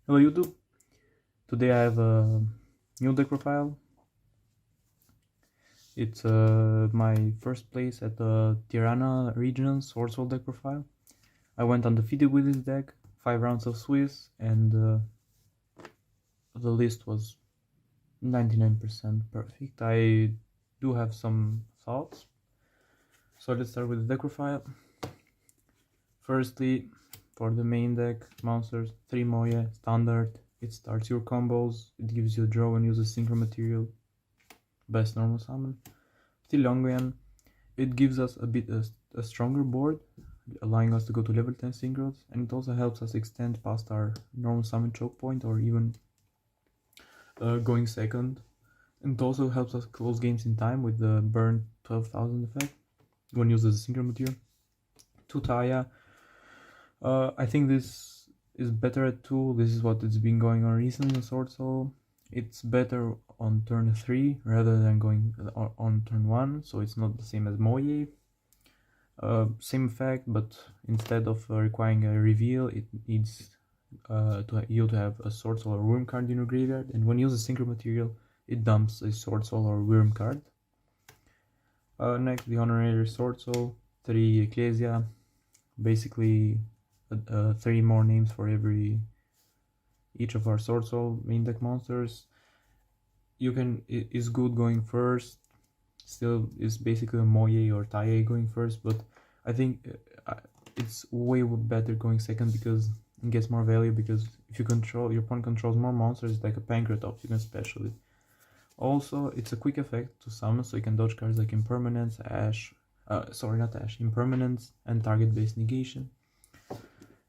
Hello YouTube, today I have a new deck profile. It's my first place at the Tirana region SWORDSOUL deck profile. I went undefeated with this deck, 5 rounds of Swiss, and the list was 99% perfect. I do have some thoughts, so let's start with the deck profile. Firstly, for the main deck, monsters, 3 Moye, standard. It starts your combos, it gives you a draw and uses synchro material. Best normal summon. Still it gives us a stronger board, allowing us to go to level 10 synchros, and it also helps us extend past our normal summon choke point or even going second. And it also helps us close games in time with the burn 12,000 effect when used as a synchro material. 2 Taya. I think this is better at 2. This is what it's been going on recently in SWORDSOUL. It's better on turn 3 rather than going on turn 1, so it's not the same as Moye. Same effect, but instead of requiring a reveal, it needs you to have a SWORDSOUL or Worm card in your graveyard, and when you use a synchro material, it dumps a SWORDSOUL or Worm card. Next, the honorary SWORDSOUL, 3 Ecclesia, basically 3 more names for each of our SWORDSOUL main deck monsters. Is good going first. Still is basically a Moye or Taye going first, but I think it's way better going second because it gets more value, because if your opponent controls more monsters, like a Pancratops, you can special it. Also, it's a quick effect to summon, so you can dodge cards like Impermanence, Impermanence and target-based negation.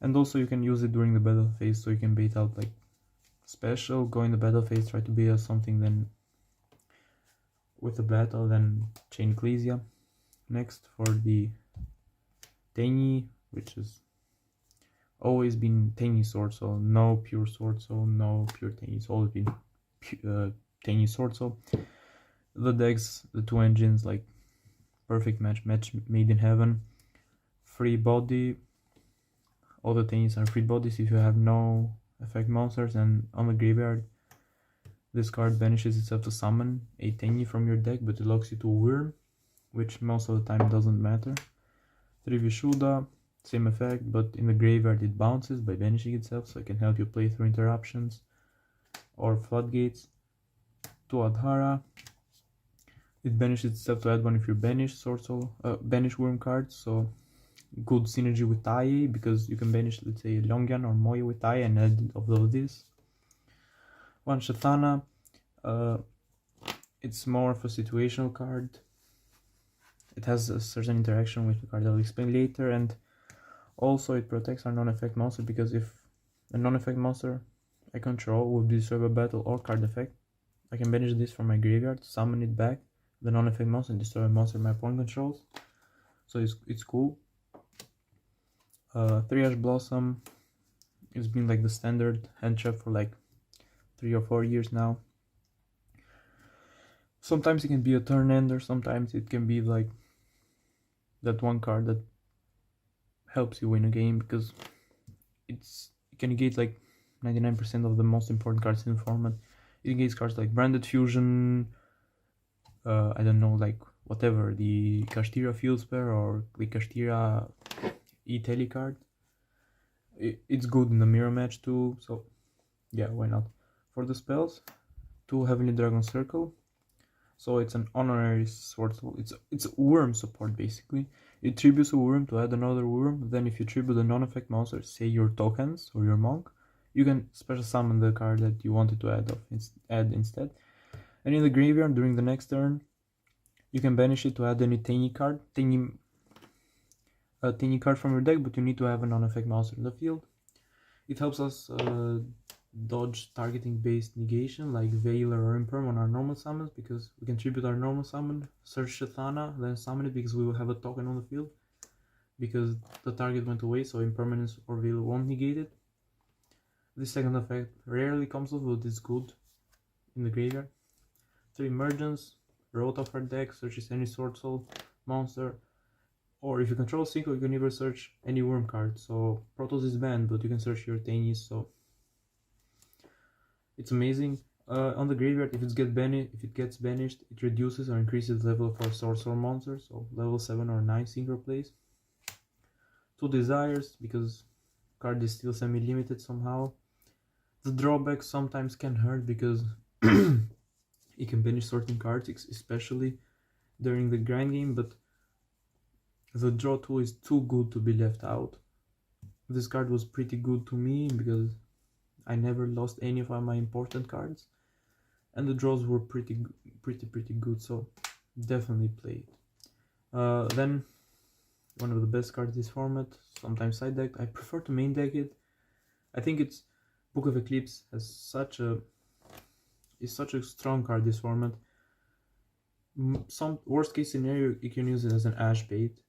And also you can use it during the battle phase, so you can bait out like special, go in the battle phase, try to bait out something, then with the battle, then chain Ecclesia. Next, for the Tani, which has always been Tani SWORDSOUL, no pure SWORDSOUL, no pure Tani, it's always been Tani SWORDSOUL. The decks, the 2 engines, like perfect match made in heaven. Free body, all the Tanis are free bodies if you have no effect monsters, and on the graveyard, this card banishes itself to summon a Tani from your deck, but it locks you to Worm, which most of the time doesn't matter. 3 Vishuddha, same effect, but in the graveyard it bounces by banishing itself, so it can help you play through interruptions or floodgates. 2 Adhara, it banishes itself to add one if you banish banish Worm cards, so good synergy with Taye, because you can banish, let's say, Longyan or Moye with Taye and add of this. 1 Shatana, it's more of a situational card. It has a certain interaction with the card I'll explain later, and also it protects our non-effect monster, because if a non-effect monster I control will be destroyed by battle or card effect, I can banish this from my graveyard, summon it back, the non-effect monster, and destroy a monster my opponent controls. So it's cool. 3 Ash Blossom, it's been like the standard hand trap for like 3 or 4 years now. Sometimes it can be a turn ender, sometimes it can be like that one card that helps you win a game, because it can negate like 99% of the most important cards in the format. It negates cards like Branded Fusion, I don't know, like whatever, the Kashtira Field Spare or the Kashtira E-Tele card. It's good in the mirror match too, so yeah, why not. For the spells, 2 Heavenly Dragon Circle, so it's an honorary SWORDSOUL. It's Worm support basically. It tributes a Worm to add another Worm, then if you tribute a non-effect monster, say your tokens or your monk, you can special summon the card that you wanted to add instead. And in the graveyard, during the next turn, you can banish it to add any Tani card from your deck, but you need to have a non-effect monster in the field. It helps us dodge targeting based negation like Veiler or Imperm on our normal summons, because we can tribute our normal summon, search Shatana, then summon it, because we will have a token on the field, because the target went away, so Impermanence or Veiler won't negate it. This second effect rarely comes off, but it's good in the graveyard. 3 Emergence, wrote off our deck, searches any SWORDSOUL monster, or if you control Synchro, you can never search any Worm card. So Protoss is banned, but you can search your Tanis, so It's amazing. On the graveyard, if it gets banished, it reduces or increases the level of our sorcerer monster, so level 7 or 9 synchro plays. 2 desires, because card is still semi-limited somehow. The drawback sometimes can hurt because it can banish certain cards, especially during the grind game, but the draw tool is too good to be left out. This card was pretty good to me because I never lost any of my important cards, and the draws were pretty good, so definitely play it. Then one of the best cards this format, sometimes side deck. I prefer to main deck it. I think it's Book of Eclipse is such a strong card this format. Some worst case scenario, you can use it as an ash bait,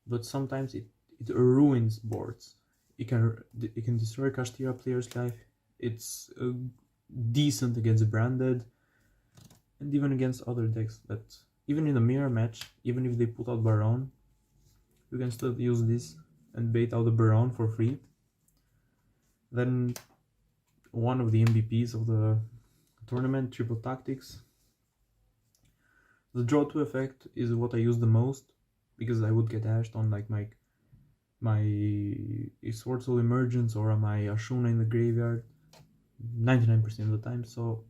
but sometimes it ruins boards. It can destroy Kashtira player's life. It's decent against Branded and even against other decks. That even in a mirror match, even if they put out Baron, you can still use this and bait out the Baron for free. Then one of the MVPs of the tournament, Triple Tactics. The draw 2 effect is what I use the most, because I would get ashed on like my SWORDSOUL Emergence or my Ashuna in the graveyard 99% of the time, so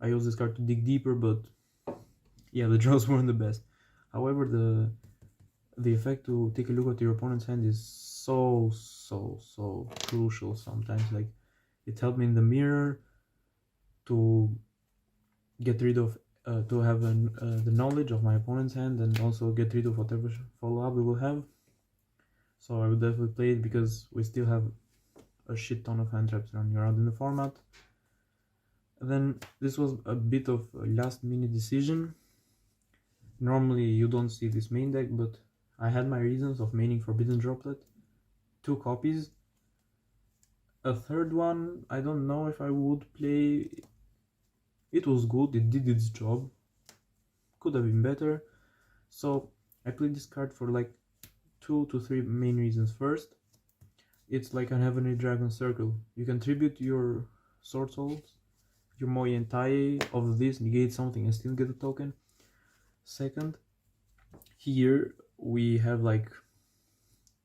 I use this card to dig deeper, but yeah, the draws weren't the best. However, the effect to take a look at your opponent's hand is so crucial sometimes. Like, it helped me in the mirror to get rid of to have the knowledge of my opponent's hand, and also get rid of whatever follow-up we will have. So I would definitely play it because we still have a shit ton of hand traps running around in the format. And then this was a bit of a last minute decision. Normally you don't see this main deck, but I had my reasons of maining Forbidden Droplet. 2 copies. A third one, I don't know if I would play. It was good, it did its job. Could have been better. So I played this card for like 2 to 3 main reasons. First, it's like a Heavenly Dragon Circle. You can tribute your Sword Souls, your Moi and Tai of this, negate something and still get a token. Second, here we have like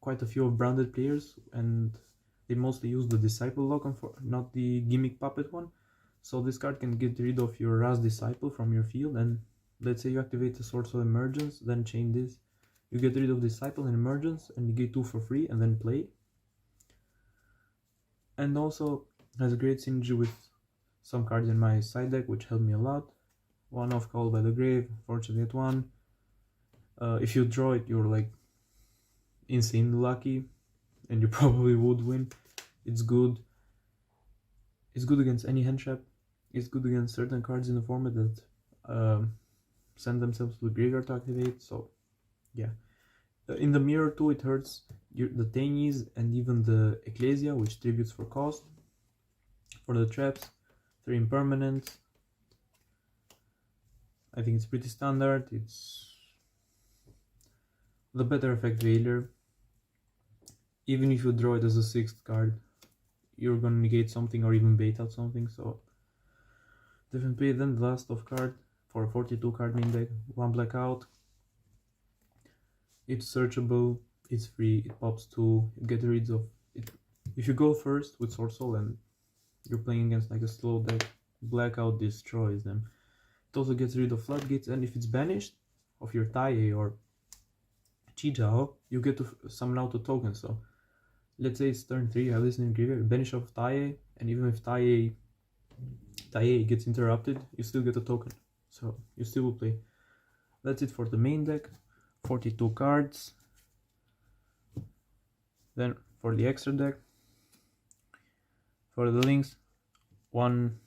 quite a few of branded players, and they mostly use the Disciple lock on, not the Gimmick Puppet one. So this card can get rid of your Raz Disciple from your field, and let's say you activate the SWORDSOUL Emergence, then chain this. You get rid of Disciple and Emergence, and you get 2 for free, and then play. And also has a great synergy with some cards in my side deck, which helped me a lot. One off Call by the Grave, fortunately at 1. If you draw it, you're like insanely lucky, and you probably would win. It's good. It's good against any hand trap. It's good against certain cards in the format that send themselves to the graveyard to activate. So yeah. In the mirror too, it hurts the Tenies and even the Ecclesia, which tributes for cost. For the traps, 3 impermanents. I think it's pretty standard. It's the better effect Veiler. Even if you draw it as a 6th card, you're gonna negate something or even bait out something, so definitely. Then the last of card for a 42 card main deck, 1 blackout. It's searchable, it's free, it pops 2, it gets rid of it. If you go first with SWORDSOUL and you're playing against like a slow deck, blackout destroys them. It also gets rid of floodgates, and if it's banished of your Tai or YuGiOh, you get to summon out a token. So let's say it's turn 3, you have this in the graveyard, banish of Tai, and even if Tai gets interrupted, you still get a token, so you still will play. That's it for the main deck, 42 cards. Then for the extra deck, for the links, 1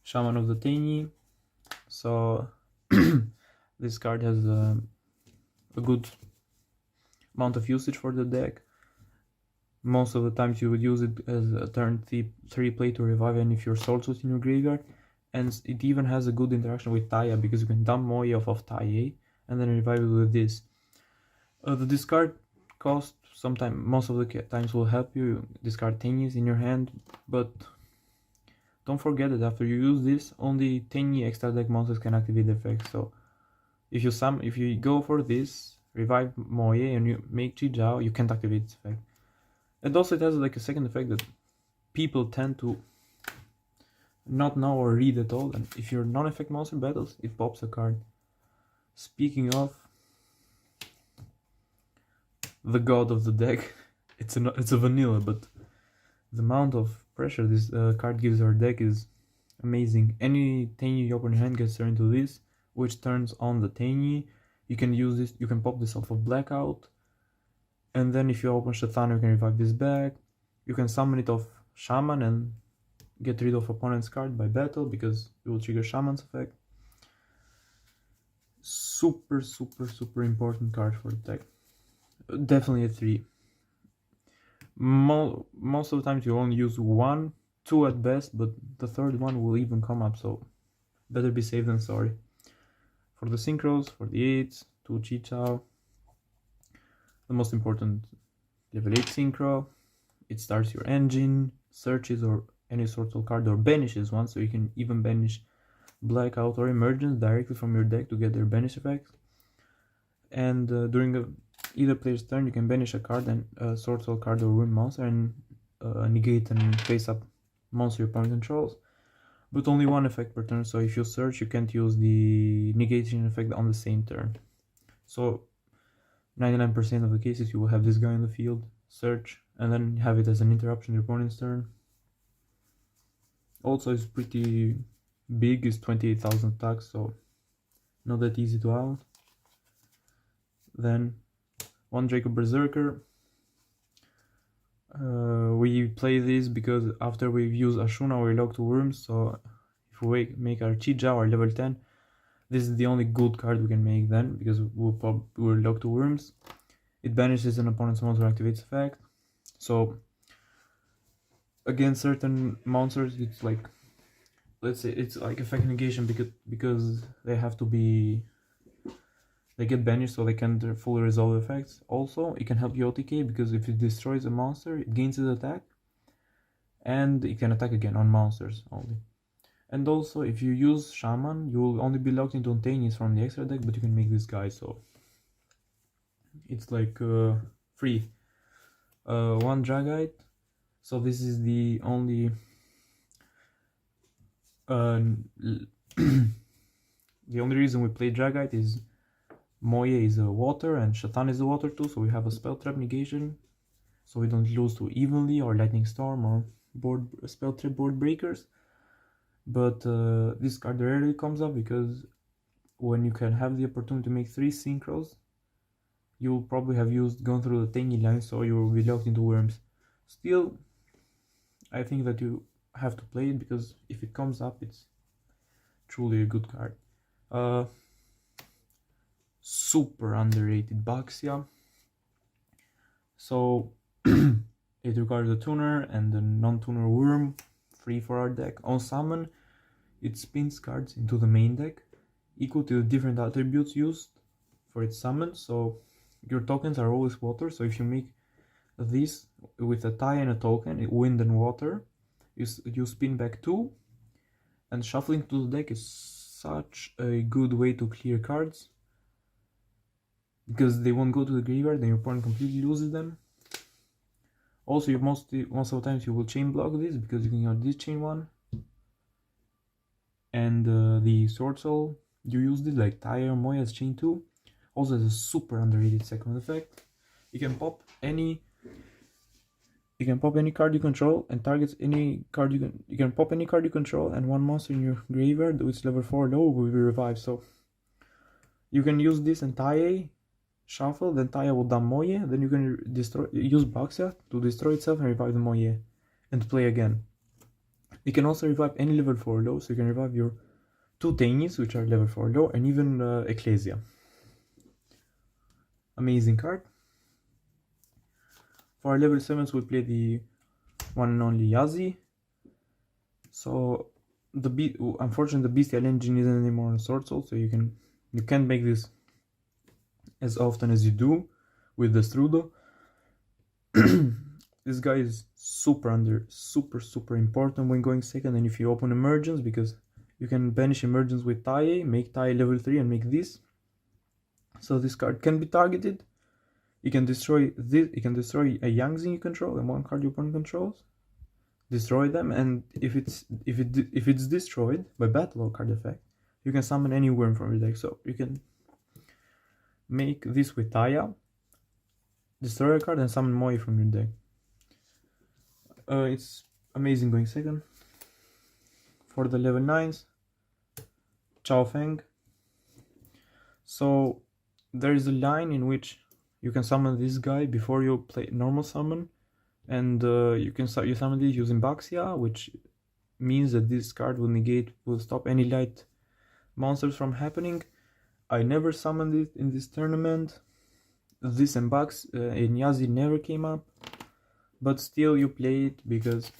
Shaman of the Teni. So this card has a good amount of usage for the deck. Most of the times you would use it as a turn 3 play to revive any of your SWORDSOULs in your graveyard, and it even has a good interaction with Taya, because you can dump Moi off of Taya and then revive it with this. The discard cost most of the times will help you discard tinies in your hand, but don't forget that after you use this, only tiny extra deck monsters can activate the effect. So if you go for this, revive Moye and you make YuGiOh, you can't activate this effect. And also it has like a second effect that people tend to not know or read at all, and if you're non-effect monster battles, it pops a card. Speaking of the god of the deck, it's a vanilla, but the amount of pressure this card gives our deck is amazing. Any tiny you open your hand gets turned into this, which turns on the tiny. You can use this, you can pop this off of Blackout, and then if you open Shatan, you can revive this back. You can summon it off Shaman and get rid of opponent's card by battle because it will trigger Shaman's effect. Super important card for the deck. Definitely a 3. Most of the times you only use 1, 2 at best, but the third one will even come up, so better be safe than sorry. For the synchros, for the 8s, 2 YuGiOh. The most important level 8 synchro. It starts your engine, searches or any SWORDSOUL card, or banishes one, so you can even banish Blackout or Emergence directly from your deck to get their banish effects. And during either player's turn, you can banish a card and a SWORDSOUL card or wound monster and negate and face up monster your opponent controls. But only one effect per turn, so if you search, you can't use the negation effect on the same turn. So 99% of the cases you will have this guy in the field, search, and then have it as an interruption your opponent's turn. Also it's pretty big, it's 28,000 attacks, so not that easy to out. Then one Draco Berserker. We play this because after we've used Ashuna we're locked to Worms, so if we make our YuGiOh or level 10, this is the only good card we can make then, because we're locked to Worms. It banishes an opponent's monster activates effect. So against certain monsters it's like, let's say it's like effect negation because they have to be, they get banished so they can't fully resolve the effects. Also it can help you OTK because if it destroys a monster it gains its attack and it can attack again on monsters only. And also if you use Shaman you will only be locked into Ontanies from the extra deck, but you can make this guy, so it's like free. One Dragite. So this is the only the only reason we play Dragite is Moye is a water and Shatan is a water too, so we have a spell trap negation, so we don't lose too evenly, or lightning storm or spell trap board breakers. But this card rarely comes up because when you can have the opportunity to make 3 synchros, you'll probably have gone through the tiny line, so you will be locked into Worms. Still, I think that you have to play it because if it comes up, it's truly a good card. Super underrated Baxia. So it requires a tuner and a non-tuner worm, free for our deck. On summon, it spins cards into the main deck, equal to the different attributes used for its summon. So your tokens are always water, so if you make this with a tie and a token, wind and water, you spin back 2, and shuffling to the deck is such a good way to clear cards because they won't go to the graveyard and your opponent completely loses them. Also, you most of the times you will chain block this because you can use this chain one, and the SWORDSOUL you use this like Tyre Moya as chain 2. Also, it's a super underrated second effect. You can pop any card you control and targets any card you can pop any card you control, and one monster in your graveyard which is level 4 low will be revived. So you can use this and Taye, shuffle, then Taye will dump Moye, then you can use Baxia to destroy itself and revive the Moye and play again. You can also revive any level 4 low, so you can revive your 2 Tanies which are level 4 low, and even Ecclesia. Amazing card. For our level 7s we play the one and only Yazi. So unfortunately the bestial engine isn't anymore on SWORDSOUL, so you can't make this as often as you do with the Strudo. This guy is super important when going second, and if you open emergence, because you can banish emergence with Tae, make Tae level 3 and make this. So this card can be targeted. You can destroy this, you can destroy a Yangzing you control and one card your opponent controls. Destroy them, and if it's destroyed by battle or card effect, you can summon any worm from your deck. So you can make this with Taya, destroy a card, and summon Moi from your deck. It's amazing going second. For the level 9s, Chao Feng. So there is a line in which you can summon this guy before you play normal summon, and you summon this using Baxia, which means that this card will stop any light monsters from happening. I never summoned it in this tournament. This and Bax in Yazi never came up, but still you play it because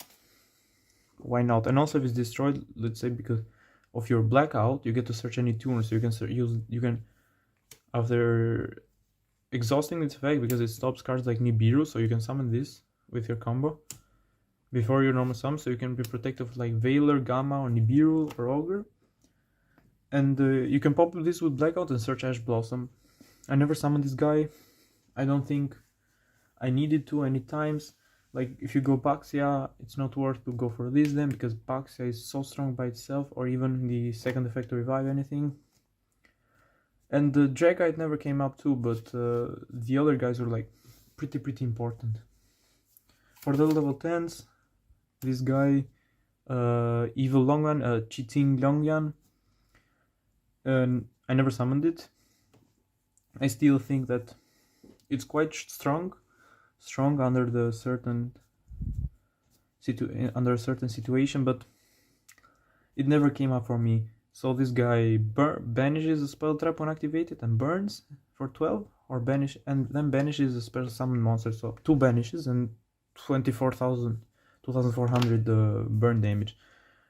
why not? And also if it's destroyed, let's say because of your blackout, you get to search any tuner, so you can after exhausting its effect, because it stops cards like Nibiru, so you can summon this with your combo before your normal summon, so you can be protected like Veiler, Gamma, or Nibiru or Ogre. And you can pop this with Blackout and search Ash Blossom. I never summoned this guy. I don't think I needed to any times. Like if you go Baxia, it's not worth to go for this then, because Baxia is so strong by itself, or even the second effect to revive anything. And the Dragite never came up too, but the other guys were like pretty important. For the level 10s, this guy, Evil Longyan, Cheating Longyan, I never summoned it. I still think that it's quite strong under the certain situation, but it never came up for me. So this guy banishes a spell trap when activated and burns for 12, or then banishes a special summon monster. So 2 banishes and 2400 burn damage.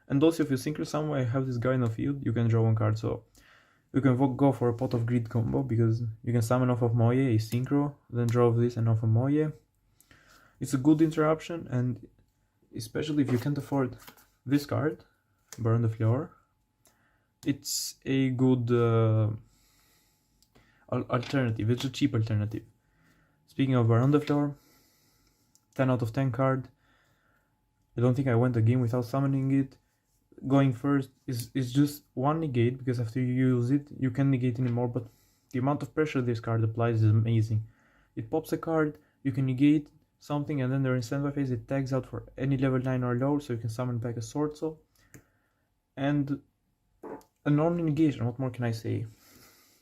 And also if you synchro somewhere, have this guy in the field, you can draw 1 card. So you can go for a Pot of Greed combo, because you can summon off of Moye, a synchro, then draw this and off of Moye. It's a good interruption, and especially if you can't afford this card, Burn the Floor, it's a good alternative. It's a cheap alternative. Speaking of Burn the Floor, 10 out of 10 card. I don't think I went a game without summoning it. Going first is just 1 negate, because after you use it, you can't negate anymore, but the amount of pressure this card applies is amazing. It pops a card, you can negate something, and then during standby phase it tags out for any level 9 or lower, so you can summon back a SWORDSOUL. And a non-negation, what more can I say?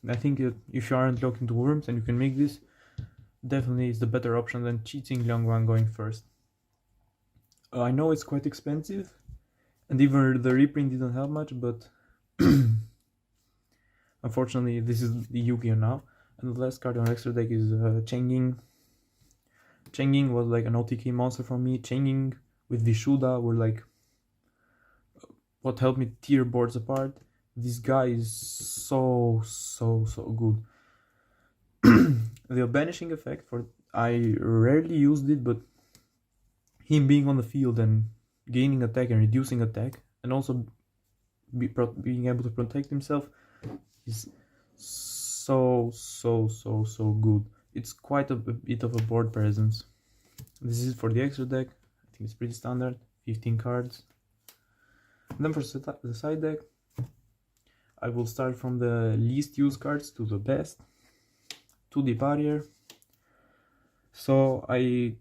I think if you aren't looking to worms and you can make this, definitely it's the better option than cheating Liangwan going first. I know it's quite expensive, and even the reprint didn't help much, but unfortunately this is the YuGiOh now. And the last card on extra deck is Chenging. Chenging was like an OTK monster for me. Chenging with Vishuda were like what helped me tear boards apart. This guy is so good. The banishing effect, I rarely used it, but him being on the field and gaining attack and reducing attack, and also being able to protect himself, is so good. It's quite a bit of a board presence. This is for the extra deck. I think it's pretty standard, 15 cards. And then for the side deck, I will start from the least used cards to the best. 2D barrier. So I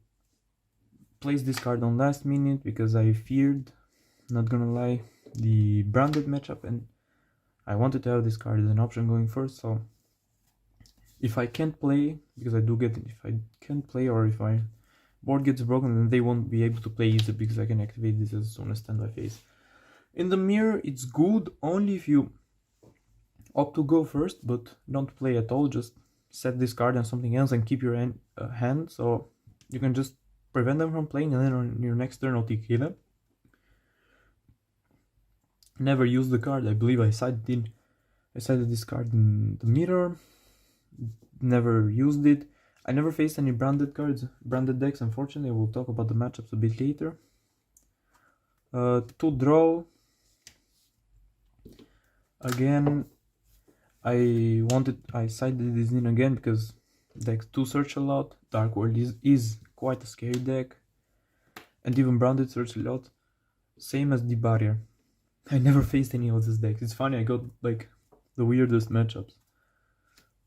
placed this card on last minute because I feared, not gonna lie, the branded matchup, and I wanted to have this card as an option going first. So if I can't play, because I do get it, if I can't play, or if my board gets broken, then they won't be able to play easy, because I can activate this as soon as standby phase. In the mirror, it's good only if you opt to go first, but don't play at all. Just set this card on something else and keep your hand, so you can just prevent them from playing, and then on your next turn OTK them. Never use the card. I believe I cited this card in the mirror. Never used it. I never faced any branded decks, unfortunately. We'll talk about the matchups a bit later. To draw, again, I sided this in again because decks do search a lot. Dark World is quite a scary deck, and even branded search a lot. Same as the barrier. I never faced any of these decks. It's funny, I got like the weirdest matchups.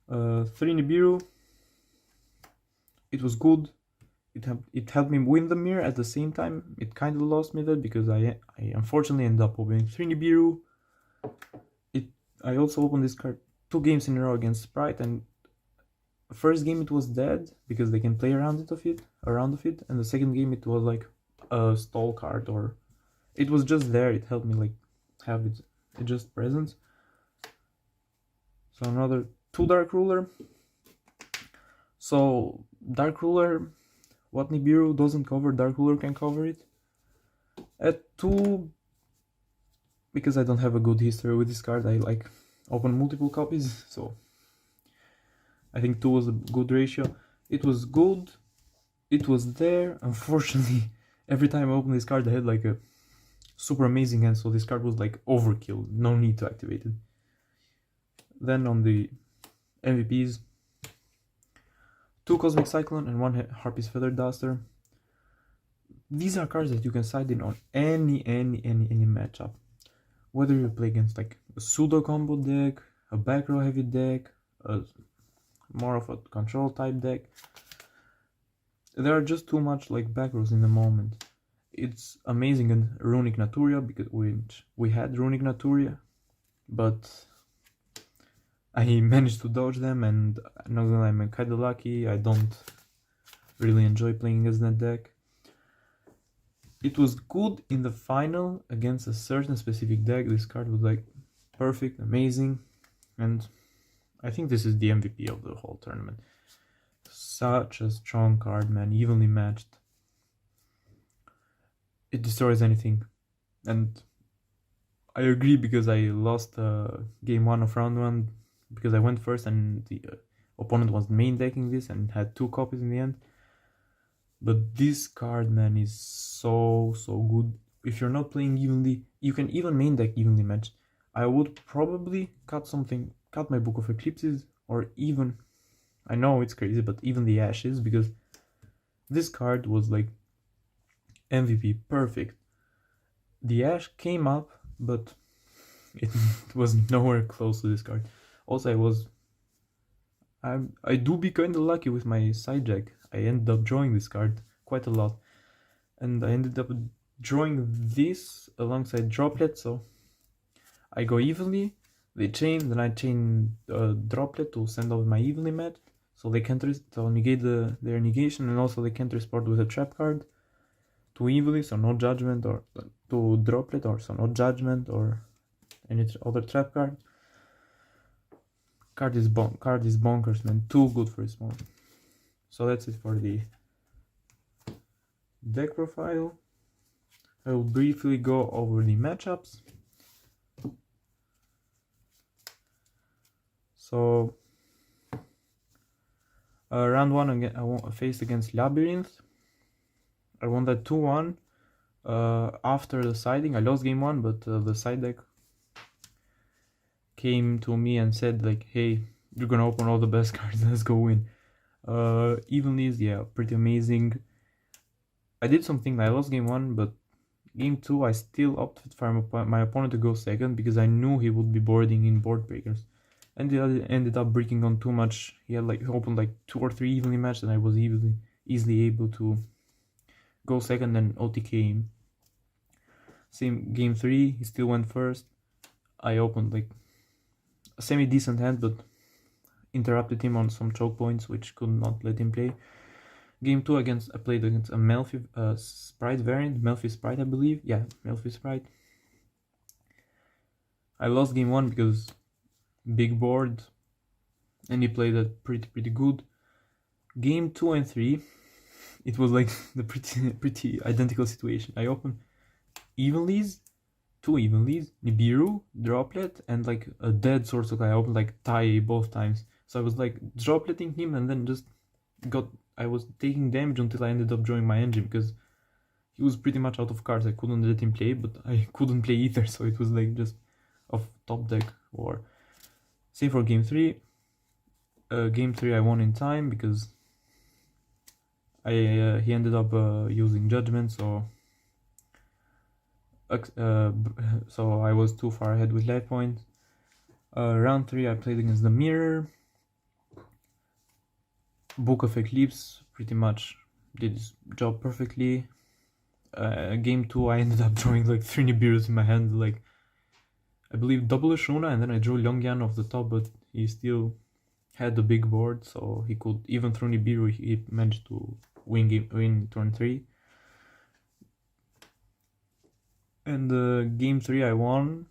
3 Nibiru. It was good. It helped me win the mirror. At the same time, it kind of lost me that because I unfortunately ended up opening 3 Nibiru. I also opened this card 2 games in a row against Sprite, and the first game it was dead because they can play around it, and the second game it was like a stall card, or it was just there. It helped me like have it just present. So another 2 Dark Ruler. So Dark Ruler, what Nibiru doesn't cover, Dark Ruler can cover it. At 2, because I don't have a good history with this card, I like open multiple copies, so I think 2 was a good ratio. It was good, it was there. Unfortunately, every time I opened this card I had like a super amazing hand, so this card was like overkill, no need to activate it. Then on the MVPs, 2 Cosmic Cyclone and 1 Harpy's Feather Duster. These are cards that you can side in on any matchup. Whether you play against like a pseudo combo deck, a back row heavy deck, more of a control type deck. There are just too much like back rows in the moment. It's amazing in Runic Naturia, because we had Runic Naturia, but I managed to dodge them, and not gonna lie, I'm kinda lucky. I don't really enjoy playing against that deck. It was good in the final against a certain specific deck. This card was like perfect, amazing, and I think this is the MVP of the whole tournament. Such a strong card, man, evenly matched. It destroys anything, and I agree because I lost game 1 of round 1 because I went first and the opponent was main decking this and had 2 copies in the end. But this card, man, is so good. If you're not playing evenly, you can even main deck evenly matched. I would probably cut my Book of Eclipses, or even, I know it's crazy, but even the Ashes, because this card was like MVP, perfect. The Ash came up, but it was nowhere close to this card. Also, I do be kinda lucky with my side jack. I ended up drawing this card quite a lot, and I ended up drawing this alongside Droplet, so I go evenly, they chain, then I chain Droplet to send out my evenly match, so they can't negate their negation, and also they can't respond with a trap card to evenly, so no judgment, or to Droplet, or so no judgment or any other trap card. Card is bonkers, man. Too good for its moment. So that's it for the deck profile. I will briefly go over the matchups. So round 1 again, I faced against Labyrinth. I won that 2-1. After the siding, I lost game 1, but the side deck came to me and said like, hey, you're gonna open all the best cards, let's go win. Evenlies, yeah, pretty amazing. I did something, I lost game 1, but game 2 I still opted for my opponent to go second because I knew he would be boarding in board breakers, and he ended up breaking on too much. He had like opened like 2 or 3 evenly matched, and I was easily able to go second and OTK him. Same game 3, he still went first. I opened like a semi-decent hand, but interrupted him on some choke points, which could not let him play. Game 2 I played against a Melfi Sprite variant, Melfi Sprite I believe, yeah, Melfi Sprite. I lost game 1 because big board, and he played that pretty good. Game 2 and 3, it was like the pretty identical situation. I opened evenlies, 2 evenlies, Nibiru, Droplet, and like a dead Swordsoul. I opened like Tai both times. So I was like dropletting him and then just I was taking damage until I ended up drawing my engine, because he was pretty much out of cards. I couldn't let him play, but I couldn't play either, so it was like just off top deck war. Same for game 3. Game 3 I won in time because he ended up using judgment, so I was too far ahead with life points. Round 3 I played against the mirror. Book of Eclipse pretty much did his job perfectly. Game 2 I ended up drawing like 3 Nibiru's in my hand, like I believe double Ashuna, and then I drew Lyongyan off the top, but he still had the big board, so he could, even through Nibiru, he managed to win turn 3. And game 3 I won.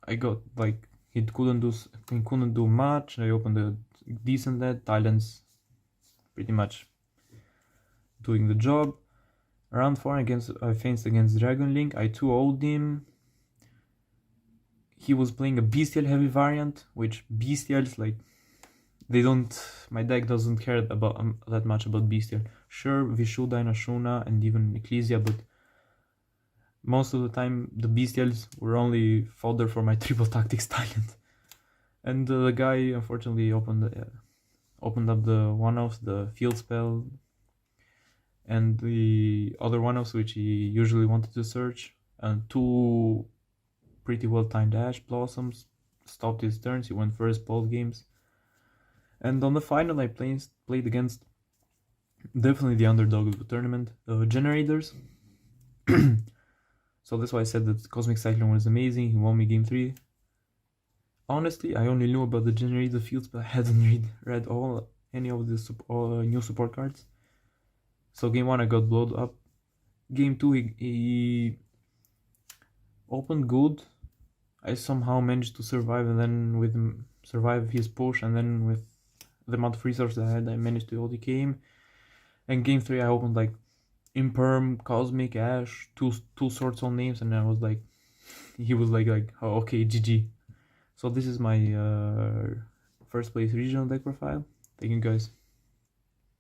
I got like, he couldn't do much. I opened a decent deck. Thailand's pretty much doing the job. Round 4 I faced against Dragon Link. I 2-0'd him. He was playing a bestial heavy variant, which bestials, like, my deck doesn't care about that much about bestial. Sure, Vishuddha and Ashuna and even Ecclesia, but most of the time the bestials were only fodder for my triple tactics talent. And the guy unfortunately opened up the one-offs, the field spell, and the other one-offs which he usually wanted to search, and 2 pretty well timed Ash Blossoms stopped his turns. He went first both games. And on the final I played against definitely the underdog of the tournament, Generators. So that's why I said that Cosmic Cyclone was amazing. He won me game 3. Honestly, I only knew about the Generator fields, but I hadn't read any of the new support cards. So game 1 I got blowed up. Game 2 he opened good. I somehow managed to survive, and then survive his push, and then with the amount of resources I had, I managed to OTK him. And game 3 I opened like Imperm, Cosmic, Ash, two SWORDSOUL names, and I was like, he was like oh, okay, GG. So this is my first place regional deck profile. Thank you guys.